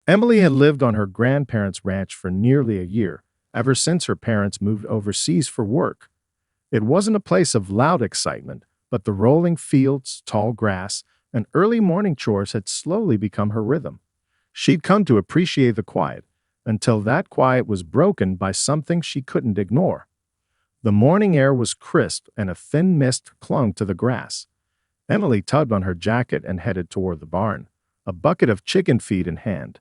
Emily had lived on her grandparents' ranch for nearly a year, ever since her parents moved overseas for work. It wasn't a place of loud excitement, but the rolling fields, tall grass, and early morning chores had slowly become her rhythm. She'd come to appreciate the quiet, until that quiet was broken by something she couldn't ignore. The morning air was crisp and a thin mist clung to the grass. Emily tugged on her jacket and headed toward the barn, a bucket of chicken feed in hand.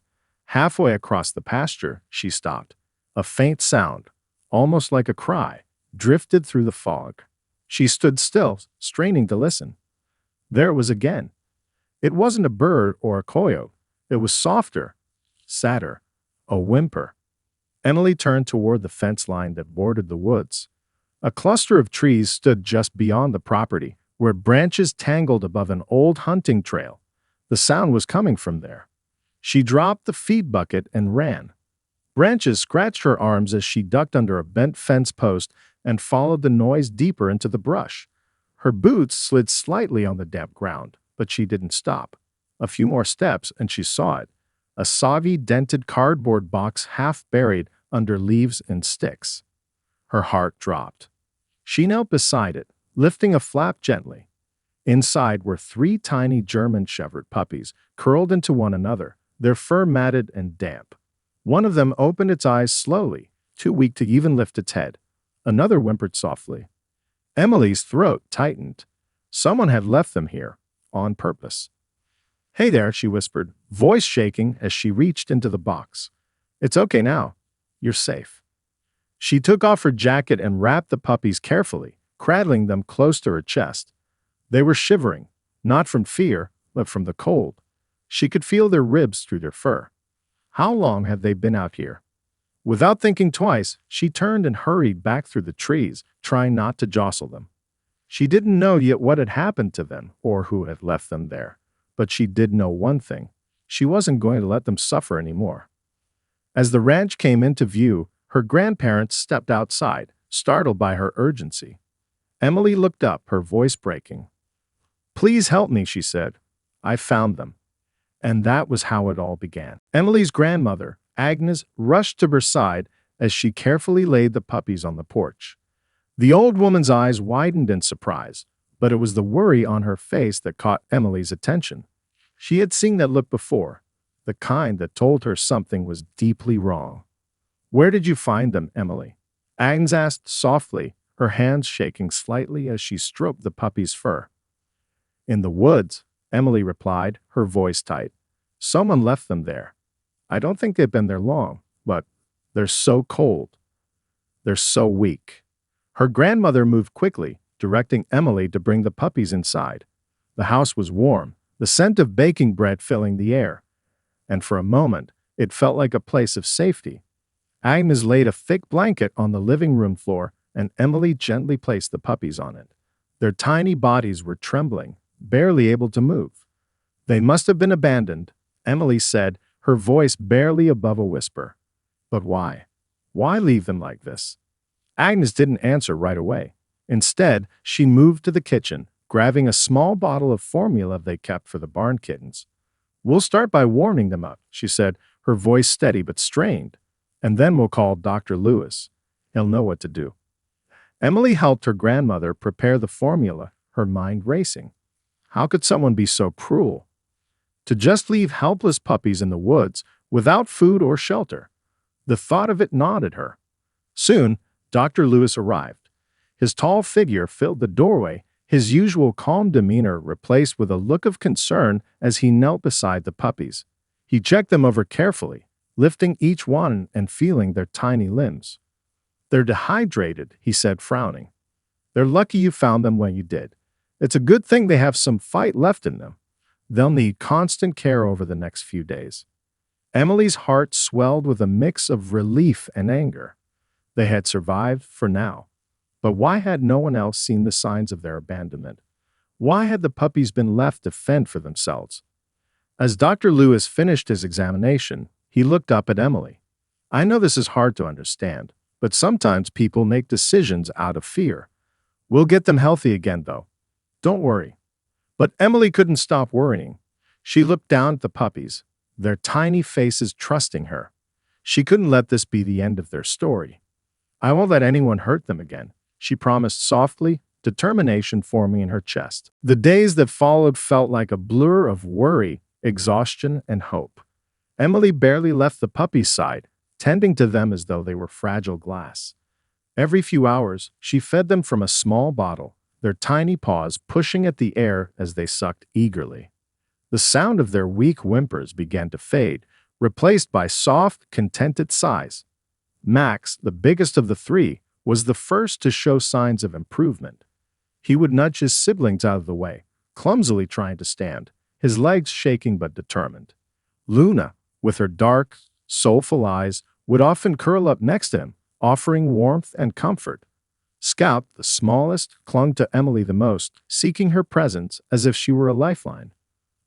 Halfway across the pasture, she stopped. A faint sound, almost like a cry, drifted through the fog. She stood still, straining to listen. There it was again. It wasn't a bird or a coyote. It was softer, sadder, a whimper. Emily turned toward the fence line that bordered the woods. A cluster of trees stood just beyond the property, where branches tangled above an old hunting trail. The sound was coming from there. She dropped the feed bucket and ran. Branches scratched her arms as she ducked under a bent fence post and followed the noise deeper into the brush. Her boots slid slightly on the damp ground, but she didn't stop. A few more steps and she saw it. A soggy, dented cardboard box half buried under leaves and sticks. Her heart dropped. She knelt beside it, lifting a flap gently. Inside were 3 tiny German Shepherd puppies, curled into one another, their fur matted and damp. One of them opened its eyes slowly, too weak to even lift its head. Another whimpered softly. Emily's throat tightened. Someone had left them here, on purpose. "Hey there," she whispered, voice shaking as she reached into the box. "It's okay now. You're safe." She took off her jacket and wrapped the puppies carefully, cradling them close to her chest. They were shivering, not from fear, but from the cold. She could feel their ribs through their fur. How long had they been out here? Without thinking twice, she turned and hurried back through the trees, trying not to jostle them. She didn't know yet what had happened to them or who had left them there, but she did know one thing. She wasn't going to let them suffer anymore. As the ranch came into view, her grandparents stepped outside, startled by her urgency. Emily looked up, her voice breaking. "Please help me," she said. "I found them." And that was how it all began. Emily's grandmother, Agnes, rushed to her side as she carefully laid the puppies on the porch. The old woman's eyes widened in surprise, but it was the worry on her face that caught Emily's attention. She had seen that look before, the kind that told her something was deeply wrong. "Where did you find them, Emily?" Agnes asked softly, her hands shaking slightly as she stroked the puppy's fur. "In the woods," Emily replied, her voice tight. "Someone left them there. I don't think they've been there long, but they're so cold. They're so weak." Her grandmother moved quickly, directing Emily to bring the puppies inside. The house was warm, the scent of baking bread filling the air, and for a moment, it felt like a place of safety. Agnes laid a thick blanket on the living room floor, and Emily gently placed the puppies on it. Their tiny bodies were trembling, barely able to move. "They must have been abandoned," Emily said, her voice barely above a whisper. "But why? Why leave them like this?" Agnes didn't answer right away. Instead, she moved to the kitchen, grabbing a small bottle of formula they kept for the barn kittens. "We'll start by warming them up," she said, her voice steady but strained. "And then we'll call Dr. Lewis. He'll know what to do." Emily helped her grandmother prepare the formula, her mind racing. How could someone be so cruel? To just leave helpless puppies in the woods without food or shelter. The thought of it gnawed at her. Soon, Dr. Lewis arrived. His tall figure filled the doorway, his usual calm demeanor replaced with a look of concern as he knelt beside the puppies. He checked them over carefully, lifting each one and feeling their tiny limbs. "They're dehydrated," he said, frowning. "They're lucky you found them when you did. It's a good thing they have some fight left in them. They'll need constant care over the next few days." Emily's heart swelled with a mix of relief and anger. They had survived for now. But why had no one else seen the signs of their abandonment? Why had the puppies been left to fend for themselves? As Dr. Lewis finished his examination, he looked up at Emily. "I know this is hard to understand, but sometimes people make decisions out of fear. We'll get them healthy again, though. Don't worry." But Emily couldn't stop worrying. She looked down at the puppies. their tiny faces trusting her. She couldn't let this be the end of their story. "I won't let anyone hurt them again," she promised softly, determination forming in her chest. The days that followed felt like a blur of worry, exhaustion, and hope. Emily barely left the puppy's side, tending to them as though they were fragile glass. Every few hours, she fed them from a small bottle, their tiny paws pushing at the air as they sucked eagerly. The sound of their weak whimpers began to fade, replaced by soft, contented sighs. Max, the biggest of the three, was the first to show signs of improvement. He would nudge his siblings out of the way, clumsily trying to stand, his legs shaking but determined. Luna, with her dark, soulful eyes, would often curl up next to him, offering warmth and comfort. Scout, the smallest, clung to Emily the most, seeking her presence as if she were a lifeline.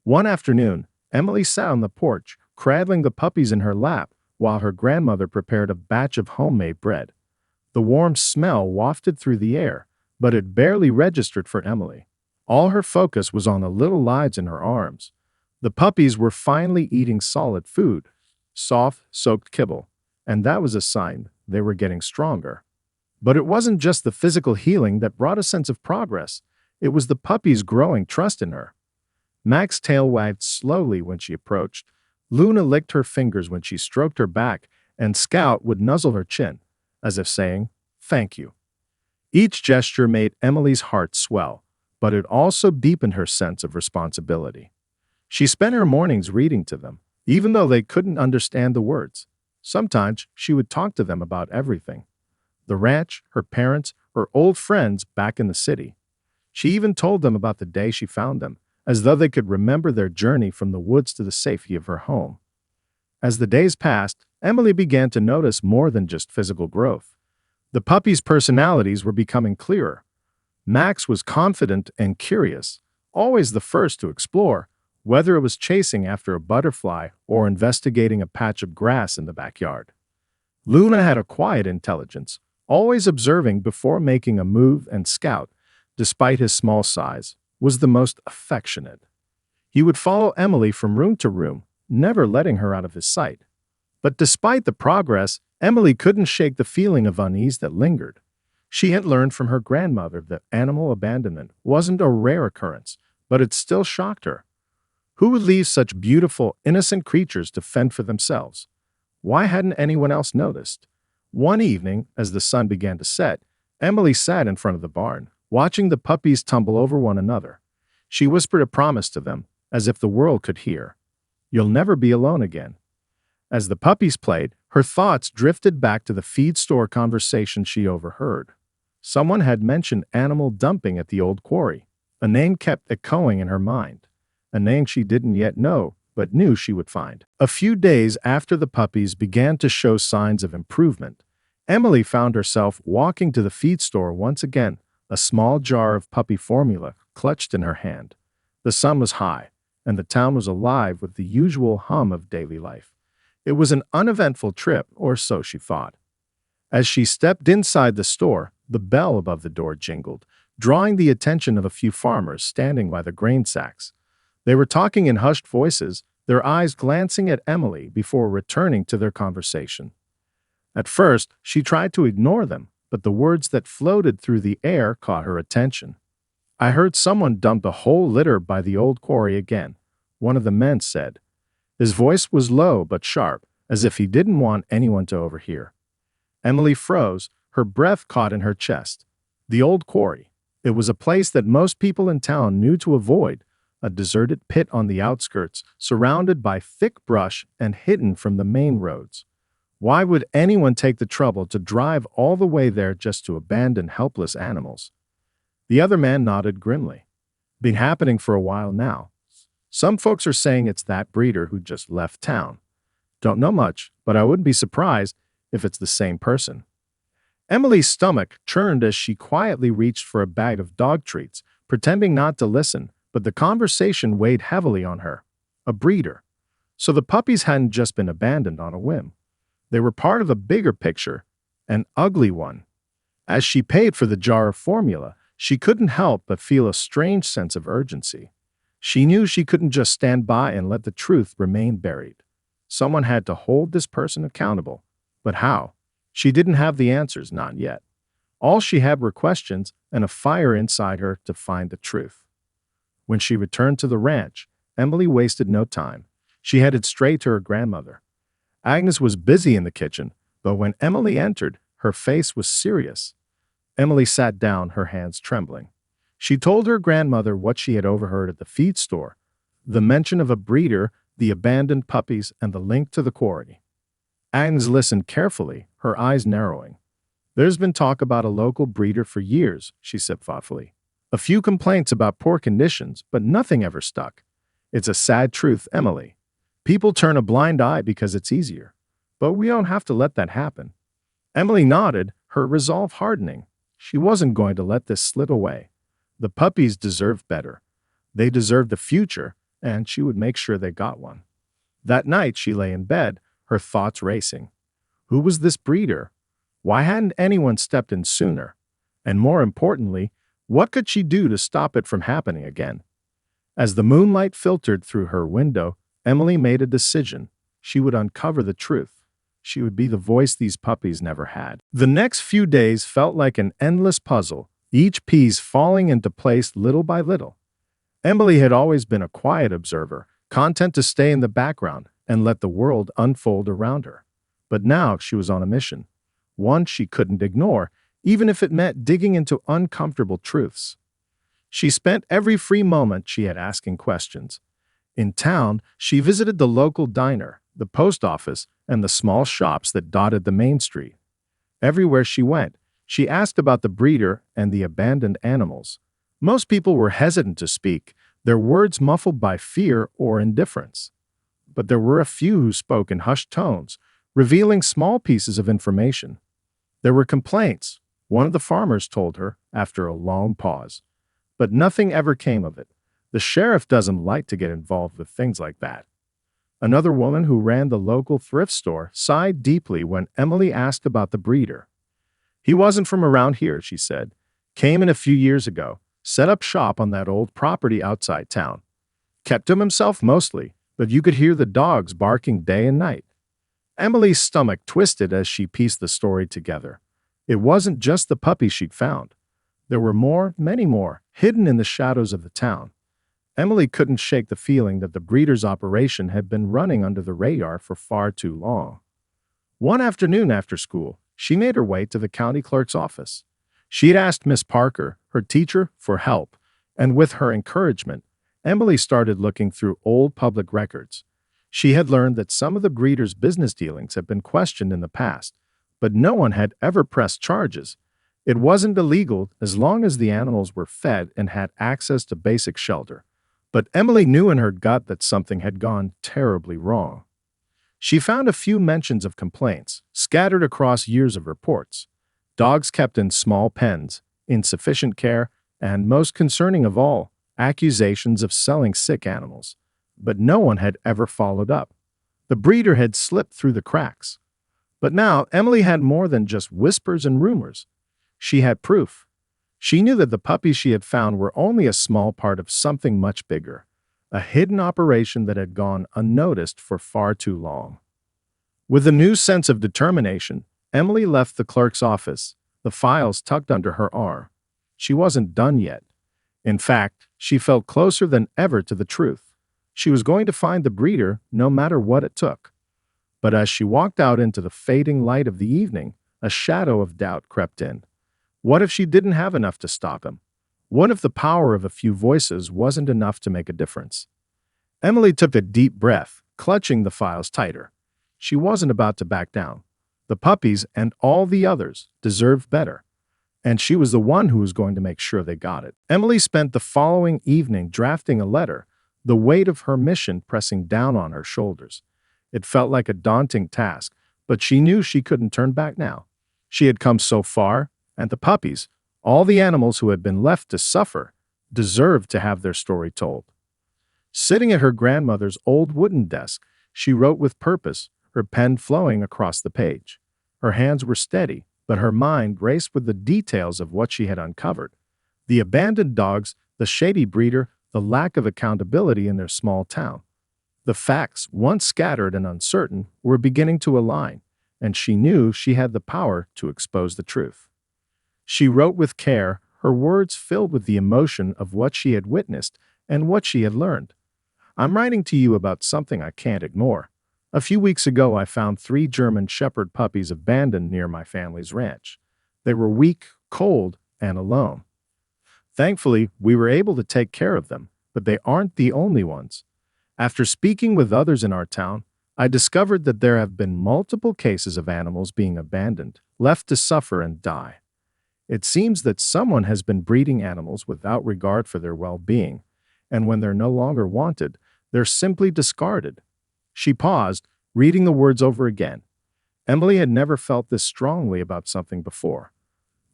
One afternoon, Emily sat on the porch, cradling the puppies in her lap, while her grandmother prepared a batch of homemade bread. The warm smell wafted through the air, but it barely registered for Emily. All her focus was on the little lives in her arms. The puppies were finally eating solid food, soft, soaked kibble, and that was a sign they were getting stronger. But it wasn't just the physical healing that brought a sense of progress. It was the puppy's growing trust in her. Max's tail wagged slowly when she approached. Luna licked her fingers when she stroked her back, and Scout would nuzzle her chin, as if saying, "Thank you." Each gesture made Emily's heart swell, but it also deepened her sense of responsibility. She spent her mornings reading to them, even though they couldn't understand the words. Sometimes she would talk to them about everything: the ranch, her parents, her old friends back in the city. She even told them about the day she found them, as though they could remember their journey from the woods to the safety of her home. As the days passed, Emily began to notice more than just physical growth. The puppies' personalities were becoming clearer. Max was confident and curious, always the first to explore, whether it was chasing after a butterfly or investigating a patch of grass in the backyard. Luna had a quiet intelligence, always observing before making a move, and Scout, despite his small size, was the most affectionate. He would follow Emily from room to room, never letting her out of his sight. But despite the progress, Emily couldn't shake the feeling of unease that lingered. She had learned from her grandmother that animal abandonment wasn't a rare occurrence, but it still shocked her. Who would leave such beautiful, innocent creatures to fend for themselves? Why hadn't anyone else noticed? One evening, as the sun began to set, Emily sat in front of the barn, watching the puppies tumble over one another. She whispered a promise to them, as if the world could hear. "You'll never be alone again." As the puppies played, her thoughts drifted back to the feed store conversation she overheard. Someone had mentioned animal dumping at the old quarry. A name kept echoing in her mind. A name she didn't yet know, but knew she would find. A few days after the puppies began to show signs of improvement, Emily found herself walking to the feed store once again, a small jar of puppy formula clutched in her hand. The sun was high, and the town was alive with the usual hum of daily life. It was an uneventful trip, or so she thought. As she stepped inside the store, the bell above the door jingled, drawing the attention of a few farmers standing by the grain sacks. They were talking in hushed voices, their eyes glancing at Emily before returning to their conversation. At first, she tried to ignore them, but the words that floated through the air caught her attention. "I heard someone dump a whole litter by the old quarry again," one of the men said. His voice was low but sharp, as if he didn't want anyone to overhear. Emily froze, her breath caught in her chest. The old quarry. It was a place that most people in town knew to avoid, a deserted pit on the outskirts, surrounded by thick brush and hidden from the main roads. Why would anyone take the trouble to drive all the way there just to abandon helpless animals? The other man nodded grimly. Been happening for a while now. Some folks are saying it's that breeder who just left town. Don't know much, but I wouldn't be surprised if it's the same person. Emily's stomach churned as she quietly reached for a bag of dog treats, pretending not to listen, but the conversation weighed heavily on her. A breeder. So the puppies hadn't just been abandoned on a whim. They were part of a bigger picture, an ugly one. As she paid for the jar of formula, she couldn't help but feel a strange sense of urgency. She knew she couldn't just stand by and let the truth remain buried. Someone had to hold this person accountable. But how? She didn't have the answers, not yet. All she had were questions and a fire inside her to find the truth. When she returned to the ranch, Emily wasted no time. She headed straight to her grandmother. Agnes was busy in the kitchen, but when Emily entered, her face was serious. Emily sat down, her hands trembling. She told her grandmother what she had overheard at the feed store, the mention of a breeder, the abandoned puppies, and the link to the quarry. Agnes listened carefully, her eyes narrowing. "There's been talk about a local breeder for years," she said thoughtfully. "A few complaints about poor conditions, but nothing ever stuck. It's a sad truth, Emily. People turn a blind eye because it's easier. But we don't have to let that happen." Emily nodded, her resolve hardening. She wasn't going to let this slip away. The puppies deserved better. They deserved a future, and she would make sure they got one. That night, she lay in bed, her thoughts racing. Who was this breeder? Why hadn't anyone stepped in sooner? And more importantly, what could she do to stop it from happening again? As the moonlight filtered through her window, Emily made a decision. She would uncover the truth. She would be the voice these puppies never had. The next few days felt like an endless puzzle, each piece falling into place little by little. Emily had always been a quiet observer, content to stay in the background and let the world unfold around her. But now she was on a mission, one she couldn't ignore, even if it meant digging into uncomfortable truths. She spent every free moment she had asking questions. In town, she visited the local diner, the post office, and the small shops that dotted the main street. Everywhere she went, she asked about the breeder and the abandoned animals. Most people were hesitant to speak, their words muffled by fear or indifference. But there were a few who spoke in hushed tones, revealing small pieces of information. There were complaints, one of the farmers told her after a long pause. But nothing ever came of it. The sheriff doesn't like to get involved with things like that. Another woman who ran the local thrift store sighed deeply when Emily asked about the breeder. "He wasn't from around here," she said. "Came in a few years ago, set up shop on that old property outside town. Kept to himself mostly, but you could hear the dogs barking day and night." Emily's stomach twisted as she pieced the story together. It wasn't just the puppies she'd found. There were more, many more, hidden in the shadows of the town. Emily couldn't shake the feeling that the breeder's operation had been running under the radar for far too long. One afternoon after school, she made her way to the county clerk's office. She'd asked Miss Parker, her teacher, for help, and with her encouragement, Emily started looking through old public records. She had learned that some of the breeder's business dealings had been questioned in the past, but no one had ever pressed charges. It wasn't illegal as long as the animals were fed and had access to basic shelter. But Emily knew in her gut that something had gone terribly wrong. She found a few mentions of complaints, scattered across years of reports. Dogs kept in small pens, insufficient care, and most concerning of all, accusations of selling sick animals. But no one had ever followed up. The breeder had slipped through the cracks. But now Emily had more than just whispers and rumors. She had proof. She knew that the puppies she had found were only a small part of something much bigger, a hidden operation that had gone unnoticed for far too long. With a new sense of determination, Emily left the clerk's office, the files tucked under her arm. She wasn't done yet. In fact, she felt closer than ever to the truth. She was going to find the breeder no matter what it took. But as she walked out into the fading light of the evening, a shadow of doubt crept in. What if she didn't have enough to stop him? What if the power of a few voices wasn't enough to make a difference? Emily took a deep breath, clutching the files tighter. She wasn't about to back down. The puppies and all the others deserved better, and she was the one who was going to make sure they got it. Emily spent the following evening drafting a letter, the weight of her mission pressing down on her shoulders. It felt like a daunting task, but she knew she couldn't turn back now. She had come so far, and the puppies, all the animals who had been left to suffer, deserved to have their story told. Sitting at her grandmother's old wooden desk, she wrote with purpose, her pen flowing across the page. Her hands were steady, but her mind raced with the details of what she had uncovered. The abandoned dogs, the shady breeder, the lack of accountability in their small town. The facts, once scattered and uncertain, were beginning to align, and she knew she had the power to expose the truth. She wrote with care, her words filled with the emotion of what she had witnessed and what she had learned. I'm writing to you about something I can't ignore. A few weeks ago, I found 3 German Shepherd puppies abandoned near my family's ranch. They were weak, cold, and alone. Thankfully, we were able to take care of them, but they aren't the only ones. After speaking with others in our town, I discovered that there have been multiple cases of animals being abandoned, left to suffer and die. It seems that someone has been breeding animals without regard for their well-being, and when they're no longer wanted, they're simply discarded. She paused, reading the words over again. Emily had never felt this strongly about something before.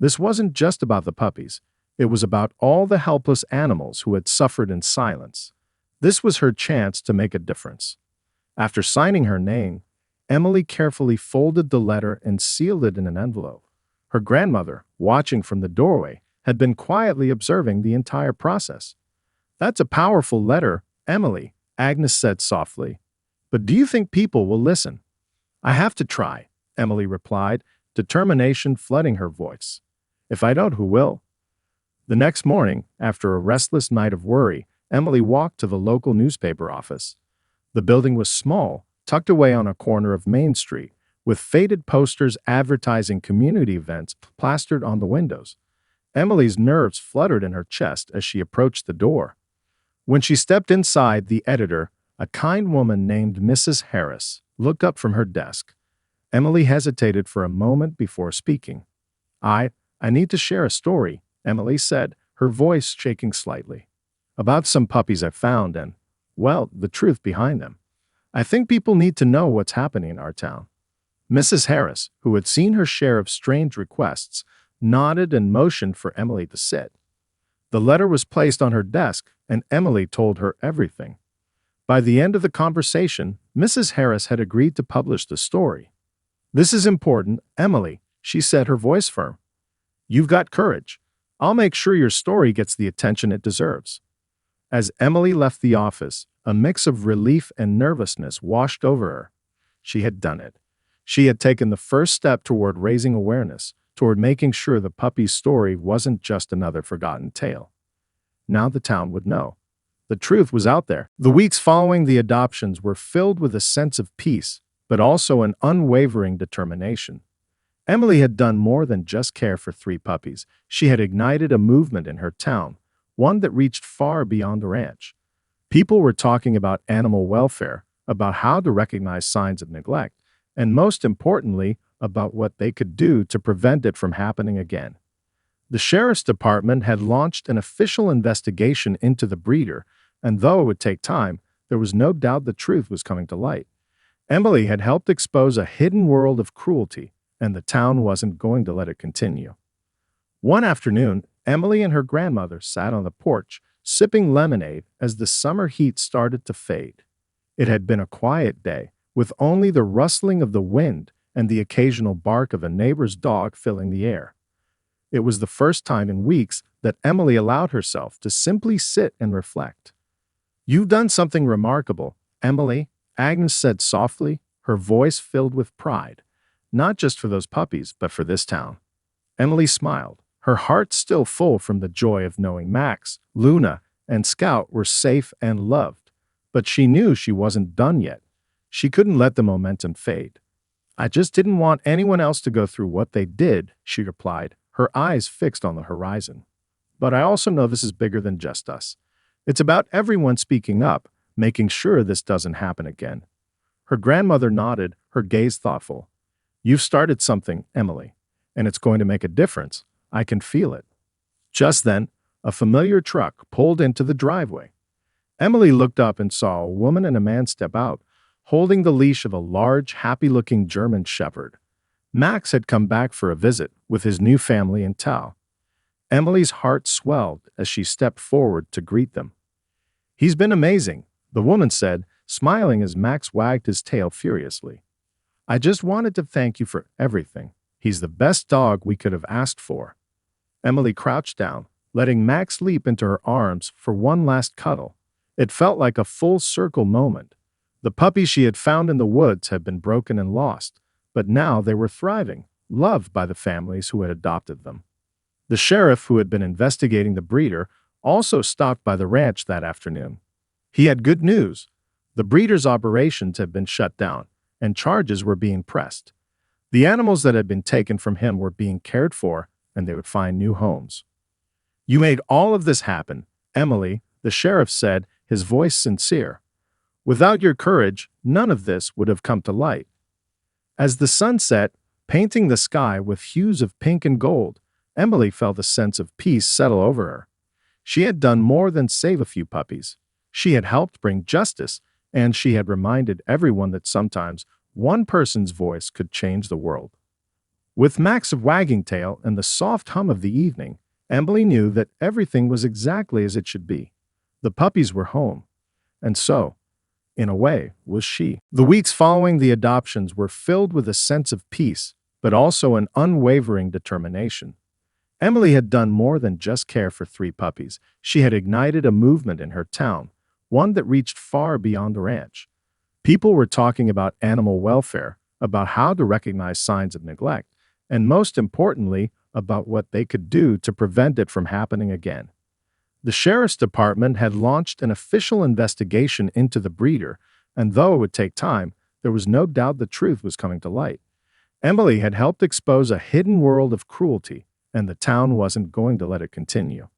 This wasn't just about the puppies. It was about all the helpless animals who had suffered in silence. This was her chance to make a difference. After signing her name, Emily carefully folded the letter and sealed it in an envelope. Her grandmother, watching from the doorway, had been quietly observing the entire process. "That's a powerful letter, Emily," Agnes said softly. "But do you think people will listen?" "I have to try," Emily replied, determination flooding her voice. "If I don't, who will?" The next morning, after a restless night of worry, Emily walked to the local newspaper office. The building was small, tucked away on a corner of Main Street, with faded posters advertising community events plastered on the windows. Emily's nerves fluttered in her chest as she approached the door. When she stepped inside, the editor, a kind woman named Mrs. Harris, looked up from her desk. Emily hesitated for a moment before speaking. I need to share a story," Emily said, her voice shaking slightly. "About some puppies I found and, well, the truth behind them. I think people need to know what's happening in our town." Mrs. Harris, who had seen her share of strange requests, nodded and motioned for Emily to sit. The letter was placed on her desk, and Emily told her everything. By the end of the conversation, Mrs. Harris had agreed to publish the story. "This is important, Emily," she said, her voice firm. "You've got courage. I'll make sure your story gets the attention it deserves." As Emily left the office, a mix of relief and nervousness washed over her. She had done it. She had taken the first step toward raising awareness, toward making sure the puppy's story wasn't just another forgotten tale. Now the town would know. The truth was out there. The weeks following the adoptions were filled with a sense of peace, but also an unwavering determination. Emily had done more than just care for 3 puppies. She had ignited a movement in her town, one that reached far beyond the ranch. People were talking about animal welfare, about how to recognize signs of neglect, and most importantly, about what they could do to prevent it from happening again. The sheriff's department had launched an official investigation into the breeder, and though it would take time, there was no doubt the truth was coming to light. Emily had helped expose a hidden world of cruelty, and the town wasn't going to let it continue. One afternoon, Emily and her grandmother sat on the porch, sipping lemonade as the summer heat started to fade. It had been a quiet day, with only the rustling of the wind and the occasional bark of a neighbor's dog filling the air. It was the first time in weeks that Emily allowed herself to simply sit and reflect. "You've done something remarkable, Emily," Agnes said softly, her voice filled with pride. "Not just for those puppies, but for this town." Emily smiled, her heart still full from the joy of knowing Max, Luna, and Scout were safe and loved. But she knew she wasn't done yet. She couldn't let the momentum fade. "I just didn't want anyone else to go through what they did," she replied, her eyes fixed on the horizon. "But I also know this is bigger than just us. It's about everyone speaking up, making sure this doesn't happen again." Her grandmother nodded, her gaze thoughtful. "You've started something, Emily, and it's going to make a difference. I can feel it." Just then, a familiar truck pulled into the driveway. Emily looked up and saw a woman and a man step out, holding the leash of a large, happy-looking German Shepherd. Max had come back for a visit with his new family in tow. Emily's heart swelled as she stepped forward to greet them. "He's been amazing," the woman said, smiling as Max wagged his tail furiously. "I just wanted to thank you for everything. He's the best dog we could have asked for." Emily crouched down, letting Max leap into her arms for one last cuddle. It felt like a full-circle moment. The puppies she had found in the woods had been broken and lost, but now they were thriving, loved by the families who had adopted them. The sheriff who had been investigating the breeder also stopped by the ranch that afternoon. He had good news. The breeder's operations had been shut down, and charges were being pressed. The animals that had been taken from him were being cared for, and they would find new homes. "You made all of this happen, Emily," the sheriff said, his voice sincere. "Without your courage, none of this would have come to light." As the sun set, painting the sky with hues of pink and gold, Emily felt a sense of peace settle over her. She had done more than save a few puppies. She had helped bring justice, and she had reminded everyone that sometimes one person's voice could change the world. With Max wagging tail and the soft hum of the evening, Emily knew that everything was exactly as it should be. The puppies were home, and so, in a way, was she. The weeks following the adoptions were filled with a sense of peace, but also an unwavering determination. Emily had done more than just care for 3 puppies. She had ignited a movement in her town, one that reached far beyond the ranch. People were talking about animal welfare, about how to recognize signs of neglect, and most importantly, about what they could do to prevent it from happening again. The sheriff's department had launched an official investigation into the breeder, and though it would take time, there was no doubt the truth was coming to light. Emily had helped expose a hidden world of cruelty, and the town wasn't going to let it continue.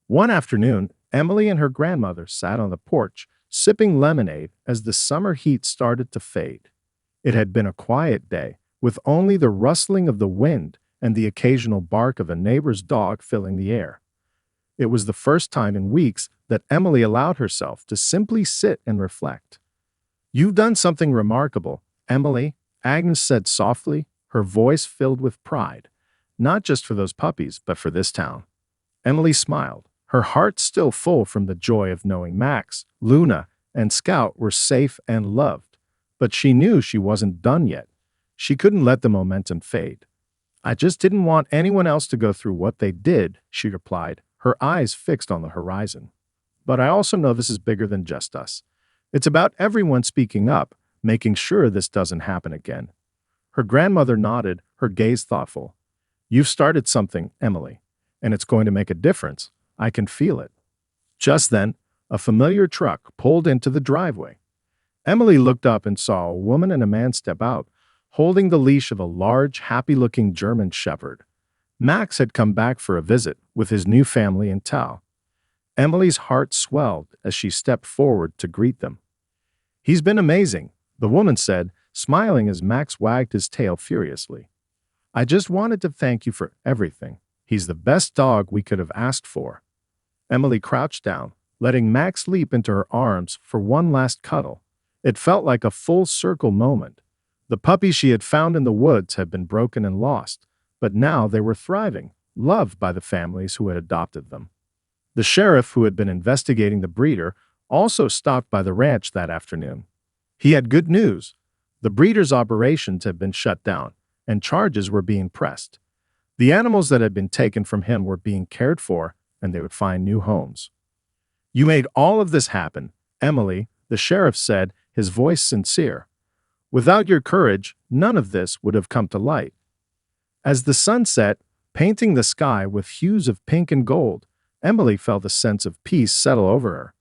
One afternoon, Emily and her grandmother sat on the porch, sipping lemonade as the summer heat started to fade. It had been a quiet day, with only the rustling of the wind and the occasional bark of a neighbor's dog filling the air. It was the first time in weeks that Emily allowed herself to simply sit and reflect. "You've done something remarkable, Emily," Agnes said softly, her voice filled with pride, not just for those puppies, but for this town. Emily smiled, her heart still full from the joy of knowing Max, Luna, and Scout were safe and loved. But she knew she wasn't done yet. She couldn't let the momentum fade. "I just didn't want anyone else to go through what they did," she replied, her eyes fixed on the horizon. "But I also know this is bigger than just us. It's about everyone speaking up, making sure this doesn't happen again." Her grandmother nodded, her gaze thoughtful. "You've started something, Emily, and it's going to make a difference. I can feel it." Just then, a familiar truck pulled into the driveway. Emily looked up and saw a woman and a man step out, holding the leash of a large, happy-looking German shepherd. Max had come back for a visit with his new family in tow. Emily's heart swelled as she stepped forward to greet them. "He's been amazing," the woman said, smiling as Max wagged his tail furiously. "I just wanted to thank you for everything. He's the best dog we could have asked for." Emily crouched down, letting Max leap into her arms for one last cuddle. It felt like a full-circle moment. The puppies she had found in the woods had been broken and lost, but now they were thriving, loved by the families who had adopted them. The sheriff who had been investigating the breeder also stopped by the ranch that afternoon. He had good news. The breeder's operations had been shut down, and charges were being pressed. The animals that had been taken from him were being cared for, and they would find new homes. "You made all of this happen, Emily," the sheriff said, his voice sincere. "Without your courage, none of this would have come to light." As the sun set, painting the sky with hues of pink and gold, Emily felt a sense of peace settle over her.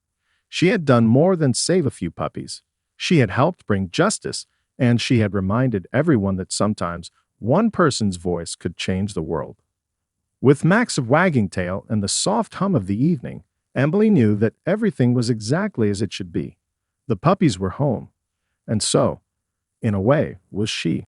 She had done more than save a few puppies. She had helped bring justice, and she had reminded everyone that sometimes one person's voice could change the world. With Max wagging tail and the soft hum of the evening, Emily knew that everything was exactly as it should be. The puppies were home, and so, in a way, was she.